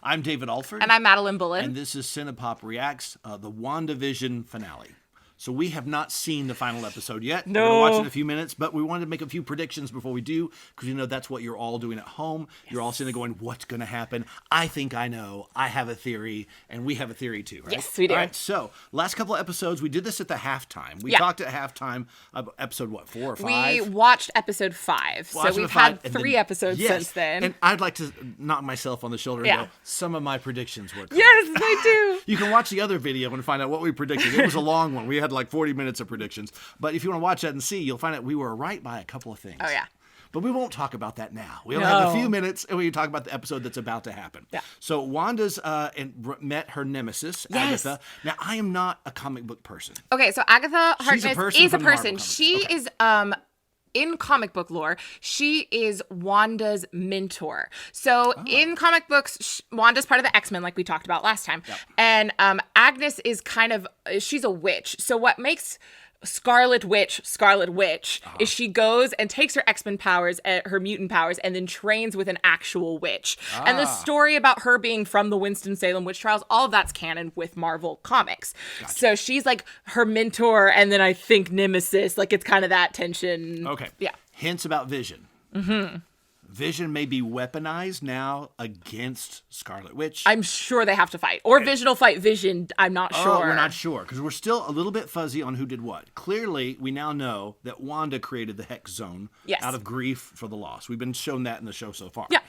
I'm David Alford. And I'm Madeleine Bullen. And this is Cine-pop Reacts, the WandaVision finale. So we have not seen the final episode yet. No. We're going to watch it in a few minutes, but we wanted to make a few predictions before we do, because you know that's what you're all doing at home. Yes. You're all sitting there going, what's going to happen? I think I know. I have a theory, and we have a theory too, right? Yes, we do. All right, so last couple of episodes, we did this at the halftime. We talked at halftime of episode, 4 or 5? We watched episode 5, so we've had 3 episodes since then. And I'd like to knock myself on the shoulder and go, some of my predictions were correct. Yes, they do. You can watch the other video and find out what we predicted. It was a long one. We had like 40 minutes of predictions. But if you want to watch that and see, you'll find out we were right by a couple of things. Oh, yeah. But we won't talk about that now. We only have a few minutes, and we can talk about the episode that's about to happen. Yeah. So Wanda's met her nemesis, Agatha. Now, I am not a comic book person. Okay, so Agatha Harkness is a person. She is... in comic book lore, she is Wanda's mentor. So in comic books, Wanda's part of the X-Men, like we talked about last time. Yep. And Agnes is she's a witch. So what makes Scarlet Witch is she goes and takes her X-Men powers, her mutant powers, and then trains with an actual witch. And the story about her being from the Winston-Salem witch trials, all of that's canon with Marvel Comics. Gotcha. So she's like her mentor, and then I think nemesis. Like it's kind of that tension. Okay. Yeah. Hints about Vision. Mm-hmm. Vision may be weaponized now against Scarlet Witch. I'm sure they have to fight. Or Vision will fight Vision. I'm not sure. We're not sure, because we're still a little bit fuzzy on who did what. Clearly, we now know that Wanda created the Hex Zone out of grief for the loss. We've been shown that in the show so far. Yeah.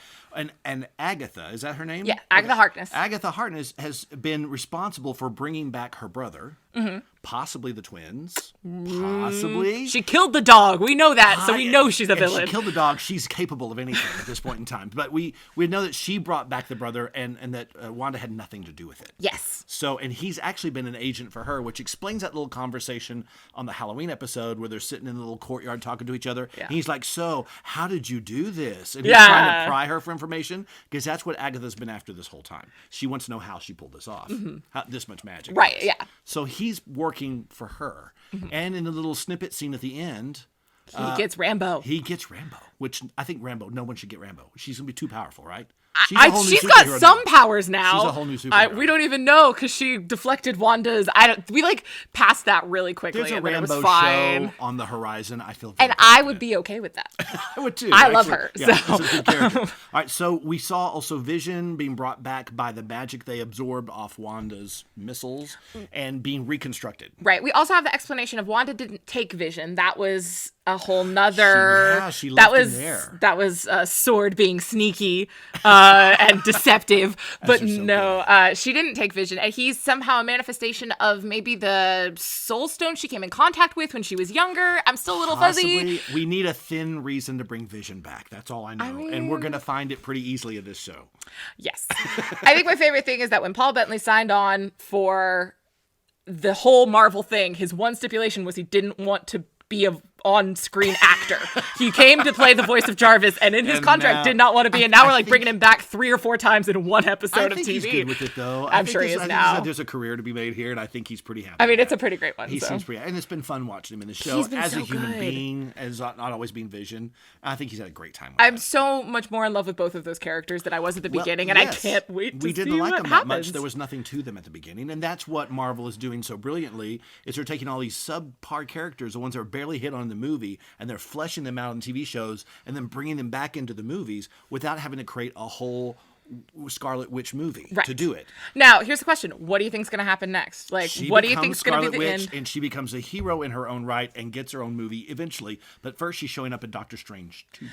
And Agatha, is that her name? Yeah, Agatha Harkness. Agatha Harkness has been responsible for bringing back her brother. Mm-hmm. Possibly the twins. Possibly. She killed the dog. We know that, so we know she's a villain. She killed the dog. She's capable of anything at this point in time. But we know that she brought back the brother and that Wanda had nothing to do with it. Yes. So, and he's actually been an agent for her, which explains that little conversation on the Halloween episode where they're sitting in the little courtyard talking to each other. Yeah. And he's like, so, how did you do this? And he's trying to pry her for information, because that's what Agatha's been after this whole time. She wants to know how she pulled this off. How, this much magic. Right, yeah. So he's working for her. And in the little snippet scene at the end, he gets Rambo. Which I think no one should get Rambo. She's going to be too powerful, right? She's got some powers now. She's a whole new superhero. We don't even know, because she deflected Wanda's. We passed that really quickly. There's a and Rambo it was fine. show on the horizon. I feel, and I would be okay with that. I would too. I love her. Yeah, so. She's a good character. All right, so we saw also Vision being brought back by the magic they absorbed off Wanda's missiles and being reconstructed. Right. We also have the explanation of Wanda didn't take Vision. That was a whole nother. She left him there. That was Sword being sneaky and deceptive, but no, she didn't take Vision, and he's somehow a manifestation of maybe the Soul Stone she came in contact with when she was younger. I'm still a little fuzzy. We need a thin reason to bring Vision back. That's all I know, and we're gonna find it pretty easily in this show. Yes, I think my favorite thing is that when Paul Bentley signed on for the whole Marvel thing, his one stipulation was he didn't want to be a on-screen actor. He came to play the voice of Jarvis, and in his contract did not want to be. And now we're bringing him back 3 or 4 times in one episode of TV. He's good with it, though. I'm sure he is now. There's a career to be made here, and I think he's pretty happy. I mean, it's a pretty great one. He seems pretty, and it's been fun watching him in the show as a human being, as not always being Vision. I think he's had a great time. I'm so much more in love with both of those characters than I was at the beginning, and I can't wait to see what happens. We didn't like them that much. There was nothing to them at the beginning, and that's what Marvel is doing so brilliantly. Is they're taking all these subpar characters, the ones that are barely hit on in the movie, and they're fleshing them out in TV shows and then bringing them back into the movies without having to create a whole Scarlet Witch movie to do it. Now, here's the question. What do you think is going to happen next? What do you think is going to be the end? And she becomes a hero in her own right and gets her own movie eventually. But first, she's showing up in Doctor Strange 2.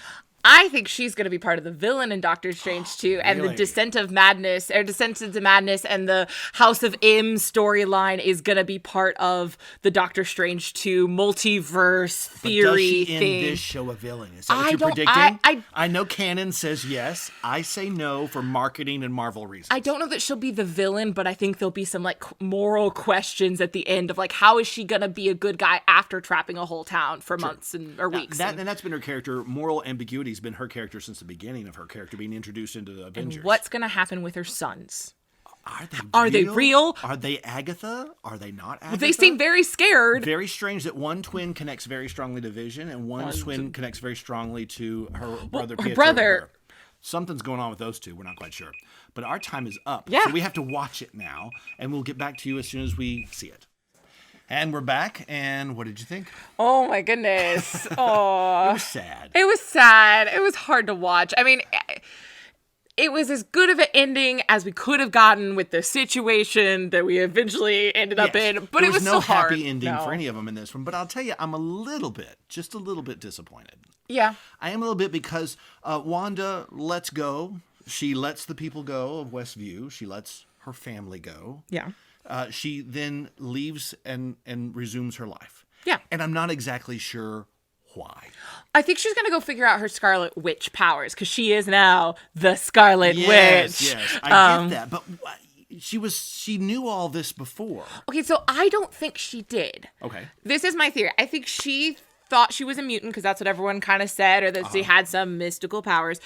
I think she's going to be part of the villain in Doctor Strange 2, and the Descent into Madness, and the House of M storyline is going to be part of the Doctor Strange 2 multiverse theory thing. Does she in this show a villain? Is that what you're predicting? I know canon says yes. I say no for marketing and Marvel reasons. I don't know that she'll be the villain, but I think there'll be some moral questions at the end of how is she going to be a good guy after trapping a whole town for months or weeks. And that's been her character. Moral ambiguity has been her character since the beginning of her character being introduced into the Avengers. And what's going to happen with her sons? Are they real? Are they Agatha? Are they not Agatha? They seem very scared. Very strange that one twin connects very strongly to Vision and one twin connects very strongly to her brother. something's going on with those two. We're not quite sure. But our time is up. Yeah. So we have to watch it now, and we'll get back to you as soon as we see it. And we're back, and what did you think? Oh, my goodness. Oh. It was sad. It was sad. It was hard to watch. I mean, it was as good of an ending as we could have gotten with the situation that we eventually ended up in, but it was no so hard. happy ending for any of them in this one. But I'll tell you, I'm just a little bit disappointed. Yeah. I am a little bit because Wanda lets go. She lets the people go of Westview. She lets her family go. Yeah. She then leaves and resumes her life. Yeah. And I'm not exactly sure why. I think she's going to go figure out her Scarlet Witch powers because she is now the Scarlet Witch. Yes, I get that. But she knew all this before. Okay, so I don't think she did. Okay. This is my theory. I think she thought she was a mutant because that's what everyone kind of said, or that she had some mystical powers.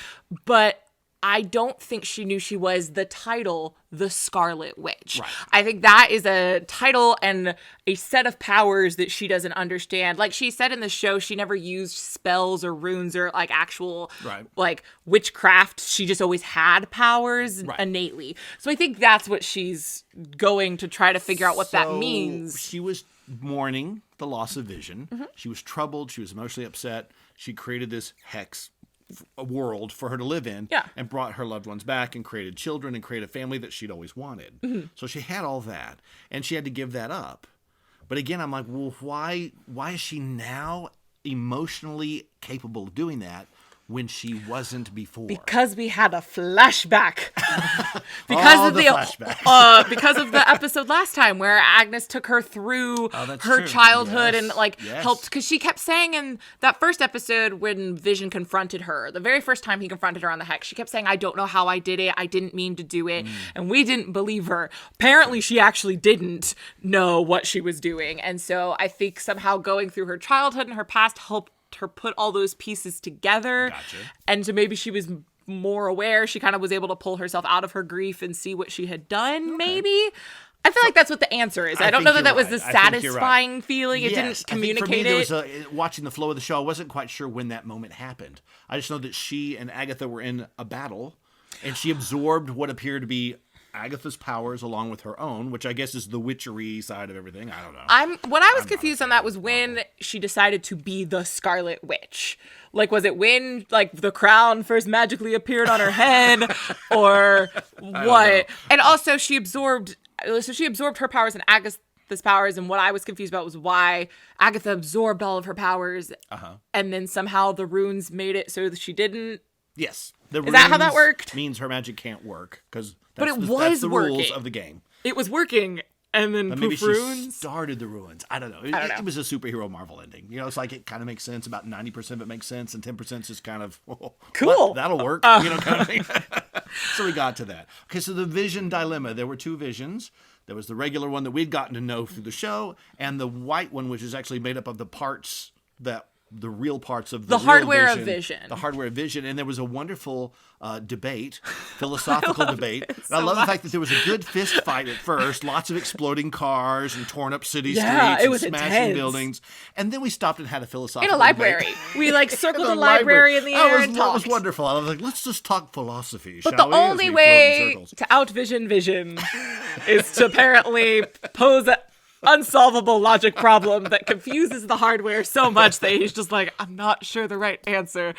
But I don't think she knew she was the title, the Scarlet Witch. Right. I think that is a title and a set of powers that she doesn't understand. Like she said in the show, she never used spells or runes or like actual like witchcraft. She just always had powers innately. So I think that's what she's going to try to figure out what that means. She was mourning the loss of Vision. Mm-hmm. She was troubled. She was emotionally upset. She created this hex a world for her to live in and brought her loved ones back and created children and created a family that she'd always wanted. Mm-hmm. So she had all that and she had to give that up. But again, I'm like, well, why is she now emotionally capable of doing that when she wasn't before? Because we had a flashback. Because of the episode last time where Agnes took her through her childhood and helped, because she kept saying in that first episode when Vision confronted her, the very first time he confronted her on the hex, she kept saying, I don't know how I did it. I didn't mean to do it. And we didn't believe her. Apparently she actually didn't know what she was doing. And so I think somehow going through her childhood and her past helped her put all those pieces together. Gotcha. And so maybe she was more aware. She kind of was able to pull herself out of her grief and see what she had done, maybe. I feel like that's what the answer is. I don't know that was the satisfying feeling. It didn't communicate it. For me, watching the flow of the show, I wasn't quite sure when that moment happened. I just know that she and Agatha were in a battle, and she absorbed what appeared to be Agatha's powers along with her own, which I guess is the witchery side of everything. I don't know. What I was confused on that was when she decided to be the Scarlet Witch. Like, was it when the crown first magically appeared on her head, or what? And also, she absorbed her powers and Agatha's powers. And what I was confused about was why Agatha absorbed all of her powers, and then somehow the runes made it so that she didn't. Yes, is that how that worked? Means her magic can't work because. But it was that's the working. Rules of the game. It was working, and then maybe runes. She started the ruins. I don't know. It was a superhero Marvel ending. You know, it's like it kind of makes sense. About 90% of it makes sense, and 10% is just kind of cool. That'll work. Kind of thing. So we got to that. Okay, so the Vision dilemma. There were two visions. There was the regular one that we'd gotten to know through the show, and the white one, which is actually made up of the parts that. The real parts of the hardware of Vision. The hardware of Vision. And there was a wonderful philosophical debate. I love the fact that there was a good fist fight at first, lots of exploding cars and torn up city streets and smashing buildings. And then we stopped and had a philosophical debate. In a library. We circled the library in the air and talked. It was wonderful. I was like, let's just talk philosophy, but the only way to out-vision Vision is to apparently pose a unsolvable logic problem that confuses the hardware so much that he's just like, I'm not sure the right answer.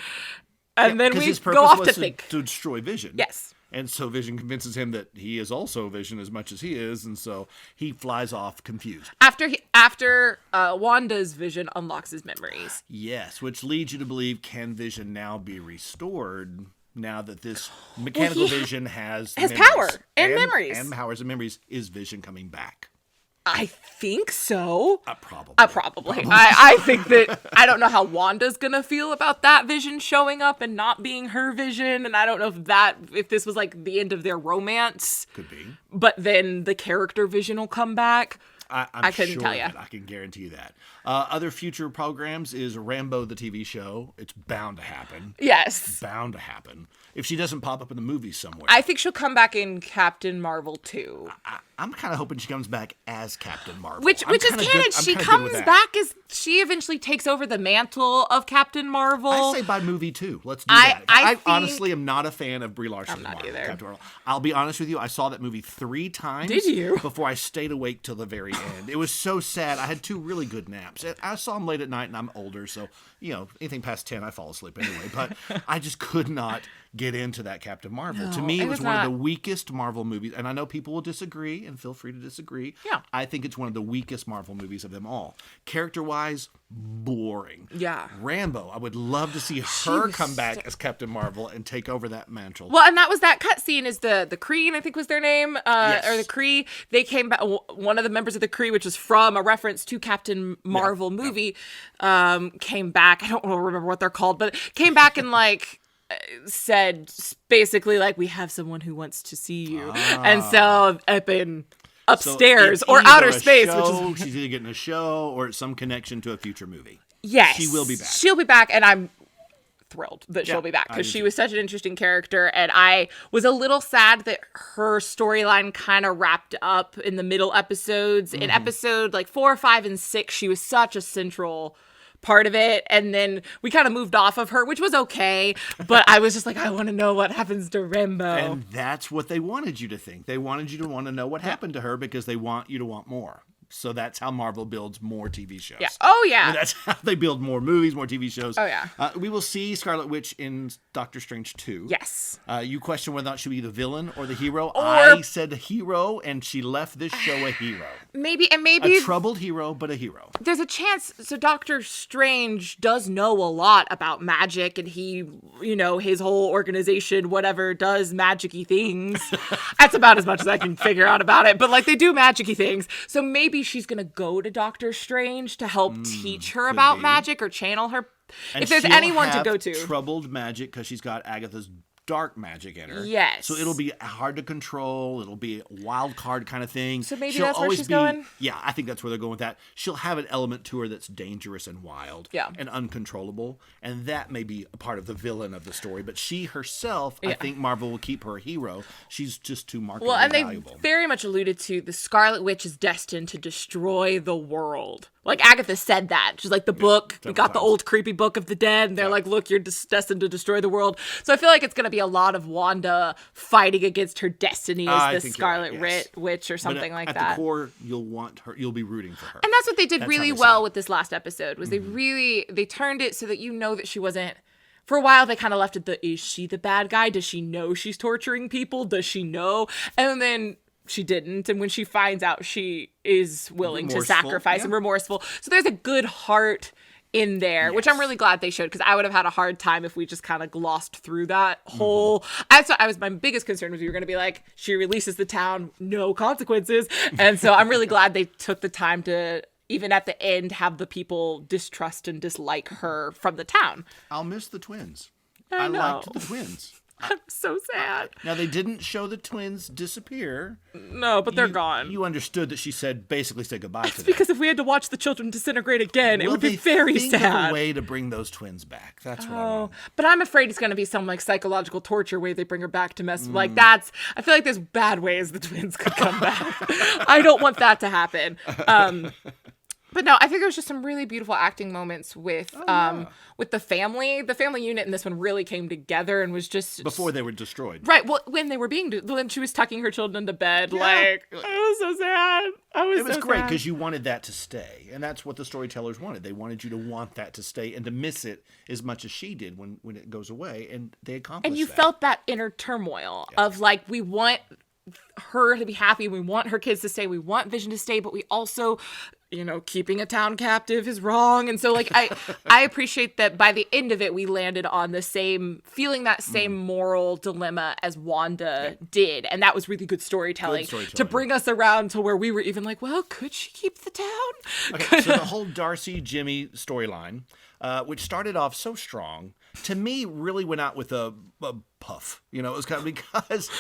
And then we go off to think. To destroy Vision. Yes. And so Vision convinces him that he is also Vision as much as he is, and so he flies off confused. After Wanda's Vision unlocks his memories. Yes, which leads you to believe, can Vision now be restored now that this mechanical Vision has power and memories. And powers and memories. Is Vision coming back? I think so. Probably. I think that I don't know how Wanda's gonna feel about that Vision showing up and not being her Vision, and I don't know if this was the end of their romance. Could be. But then the character Vision will come back. I couldn't tell you. I can guarantee you that. Other future programs is Rambo the TV show. It's bound to happen. Yes. Bound to happen. If she doesn't pop up in the movies somewhere. I think she'll come back in Captain Marvel 2. I'm kind of hoping she comes back as Captain Marvel. Which is canon. She comes back as she eventually takes over the mantle of Captain Marvel. I say by movie 2. Let's do that. I honestly am not a fan of Brie Larson's Captain Marvel. I'll be honest with you. I saw that movie 3 times. Did you? Before I stayed awake till the very end. It was so sad. I had 2 really good naps. I saw them late at night, and I'm older, so anything past 10, I fall asleep anyway. But I just could not get into that Captain Marvel. To me, it was one of the weakest Marvel movies, and I know people will disagree, and feel free to disagree. Yeah. I think it's one of the weakest Marvel movies of them all. Character-wise, boring. Yeah. Rambo, I would love to see her come back as Captain Marvel and take over that mantle. Well, and that was that cutscene is the Kree, I think was their name, yes. or the Kree. They came back, one of the members of the Kree, which was from a reference to Captain Marvel movie, came back. I don't remember what they're called, but came back and said basically we have someone who wants to see you. And so up in upstairs or outer space, which is she's either getting a show or it's some connection to a future movie. Yes. She will be back. She'll be back, and I'm thrilled that she'll be back because she was such an interesting character, and I was a little sad that her storyline kind of wrapped up in the middle episodes. In episode 4, 5, and 6, she was such a central part of it, and then we kind of moved off of her, which was okay, but I was just I want to know what happens to Rambo. And that's what they wanted you to think. They wanted you to want to know what happened to her because they want you to want more. So that's how Marvel builds more TV shows. Yeah. Oh, yeah. And that's how they build more movies, more TV shows. Oh, yeah. We will see Scarlet Witch in Doctor Strange 2. Yes. You question whether or not she'll be the villain or the hero. I said hero, and she left this show a hero. Maybe. A troubled hero, but a hero. There's a chance. So Doctor Strange does know a lot about magic, and he, his whole organization, whatever, does magic-y things. That's about as much as I can figure out about it. But, they do magic-y things. So maybe she's going to go to Doctor Strange to help teach her about magic or channel her. And if there's anyone to go to. Troubled magic because she's got Agatha's dark magic in her. Yes. So it'll be hard to control. It'll be a wild card kind of thing. So maybe that's where she's going? Yeah, I think that's where they're going with that. She'll have an element to her that's dangerous and wild and uncontrollable. And that may be a part of the villain of the story. But she herself, I think Marvel will keep her a hero. She's just too markedly valuable. They very much alluded to the Scarlet Witch is destined to destroy the world. Agatha said that. She's the book. We got the old creepy book of the dead. And they're look, you're destined to destroy the world. So I feel like it's going to be a lot of Wanda fighting against her destiny as the Scarlet Witch or something like that. At the core, you'll be rooting for her. And that's what they did really well with this last episode, was they turned it so that that she wasn't. For a while, they kind of left it is she the bad guy? Does she know she's torturing people? Does she know? And then she didn't, and when she finds out, she is willing to sacrifice and remorseful. So there's a good heart in there, which I'm really glad they showed, because I would have had a hard time if we just kind of glossed through that whole. My biggest concern was you were going to be she releases the town, no consequences, and so I'm really glad they took the time to, even at the end, have the people distrust and dislike her from the town. I'll miss the twins. I liked the twins. I'm so sad. Now, they didn't show the twins disappear. No, but they're gone. You understood that she basically said goodbye to them. Because if we had to watch the children disintegrate again, it would be very sad. Think of a way to bring those twins back. That's what I want. But I'm afraid it's going to be some psychological torture way they bring her back to mess. I feel like there's bad ways the twins could come back. I don't want that to happen. But no, I think there was just some really beautiful acting moments with the family. The family unit in this one really came together and was just before they were destroyed. Right. Well, when she was tucking her children to bed, it was so sad. It was great because you wanted that to stay, and that's what the storytellers wanted. They wanted you to want that to stay and to miss it as much as she did when it goes away, and they accomplished. And you felt that inner turmoil of we want her to be happy, we want her kids to stay, we want Vision to stay, but we also, keeping a town captive is wrong. And so I appreciate that by the end of it, we landed on the same moral dilemma as Wanda did. And that was really good storytelling to bring us around to where we were even could she keep the town? Okay, so the whole Darcy Jimmy storyline, which started off so strong, to me really went out with a puff. It was kind of because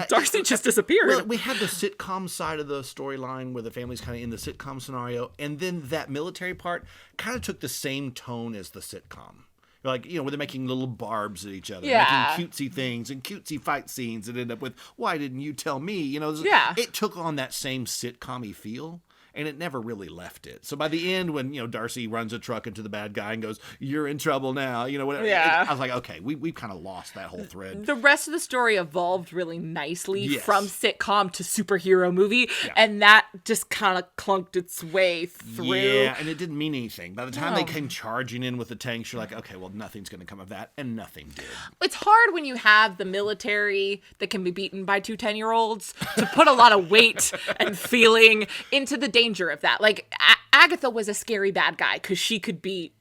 Darcy just disappeared. Well, we had the sitcom side of the storyline where the family's kind of in the sitcom scenario, and then that military part kind of took the same tone as the sitcom. like, where they're making little barbs at each other, making cutesy things and cutesy fight scenes that end up with, why didn't you tell me? It took on that same sitcom-y feel. And it never really left it. So by the end, when, Darcy runs a truck into the bad guy and goes, you're in trouble now, whatever. I was like, okay, we've kind of lost that whole thread. The rest of the story evolved really nicely from sitcom to superhero movie. Yeah. And that just kind of clunked its way through. Yeah, and it didn't mean anything. By the time they came charging in with the tanks, you're like, okay, well, nothing's going to come of that. And nothing did. It's hard when you have the military that can be beaten by 2 10-year-olds to put a lot of weight and feeling into the danger of that. Like, Agatha was a scary bad guy because she could beat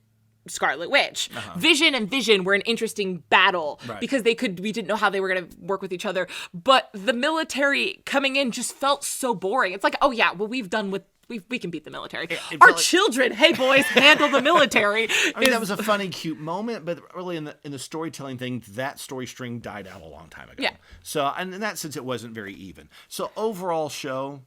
Scarlet Witch. Vision and Vision were an interesting battle because we didn't know how they were going to work with each other. But the military coming in just felt so boring. It's like, oh yeah, well, we can beat the military. Our children, hey boys, handle the military. That was a funny, cute moment, but really in the storytelling thing, that story string died out a long time ago. Yeah. So, and in that sense, it wasn't very even. So overall show,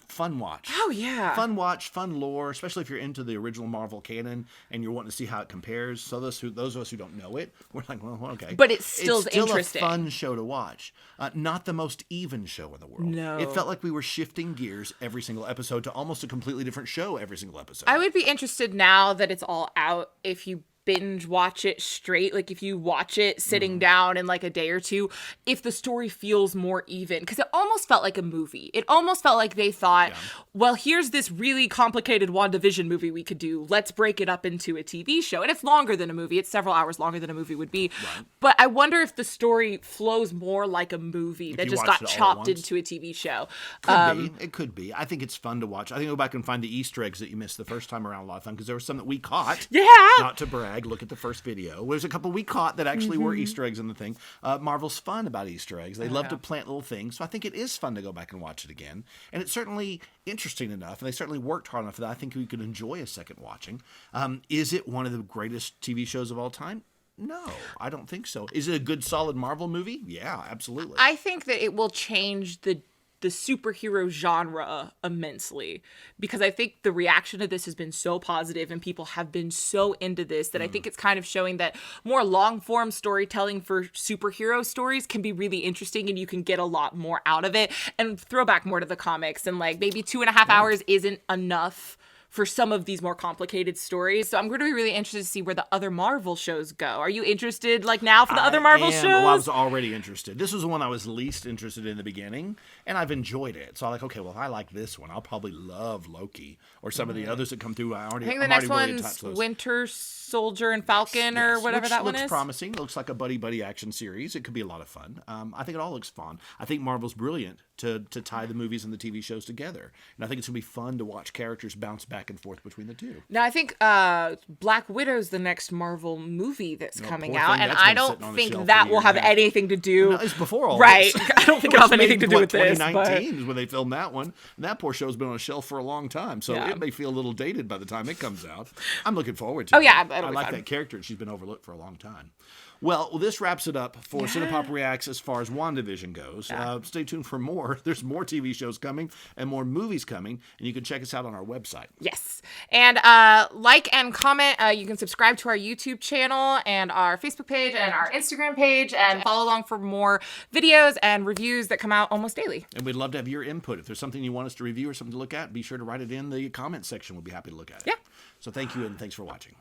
fun watch. Oh, yeah. Fun watch, fun lore, especially if you're into the original Marvel canon and you're wanting to see how it compares. So those of us who don't know it, we're like, well, okay. But it's still interesting. A fun show to watch. Not the most even show in the world. No. It felt like we were shifting gears every single episode to almost a completely different show every single episode. I would be interested now that it's all out if you binge watch it straight, like if you watch it sitting down in like a day or two, if the story feels more even, because it almost felt like a movie. It almost felt like they thought, well, here's this really complicated WandaVision movie we could do. Let's break it up into a TV show. And it's longer than a movie. It's several hours longer than a movie would be. Right. But I wonder if the story flows more like a movie that just got chopped into a TV show. It could be. I think it's fun to watch. I think go back and find the Easter eggs that you missed the first time around a lot of fun, because there were some that we caught. Yeah. Not to brag. Look at the first video. There's a couple we caught that actually were Easter eggs in the thing. Marvel's fun about Easter eggs. They love to plant little things. So I think it is fun to go back and watch it again. And it's certainly interesting enough, and they certainly worked hard enough that I think we could enjoy a second watching. Is it one of the greatest TV shows of all time? No, I don't think so. Is it a good, solid Marvel movie? Yeah, absolutely. I think that it will change the superhero genre immensely, because I think the reaction to this has been so positive and people have been so into this that I think it's kind of showing that more long form storytelling for superhero stories can be really interesting and you can get a lot more out of it, and throw back more to the comics, and like maybe 2.5 hours isn't enough for some of these more complicated stories. So I'm going to be really interested to see where the other Marvel shows go. Are you interested now for the other Marvel shows? Well, I was already interested. This was the one I was least interested in the beginning, and I've enjoyed it. So I'm like, okay, well, if I like this one, I'll probably love Loki or some of the others that come through. I think the next one's Winter Soldier and Falcon or whatever that one is. Looks promising. Looks like a buddy action series. It could be a lot of fun. I think it all looks fun. I think Marvel's brilliant to tie the movies and the TV shows together. And I think it's going to be fun to watch characters bounce back and forth between the two. Now, I think Black Widow's the next Marvel movie that's coming out, and I don't think that will have anything to do... No, it's before all this. Right. I don't think it'll have anything to do with this. 2019 is when they filmed that one. And that poor show's been on a shelf for a long time, so it may feel a little dated by the time it comes out. I'm looking forward to it. Oh, yeah. I like that character, and she's been overlooked for a long time. Well, this wraps it up for Cine-pop Reacts as far as WandaVision goes. Yeah. Stay tuned for more. There's more TV shows coming and more movies coming, and you can check us out on our website. Yes. And like and comment. You can subscribe to our YouTube channel and our Facebook page and our Instagram page, and follow along for more videos and reviews that come out almost daily. And we'd love to have your input. If there's something you want us to review or something to look at, be sure to write it in the comment section. We'll be happy to look at it. Yeah. So thank you, and thanks for watching.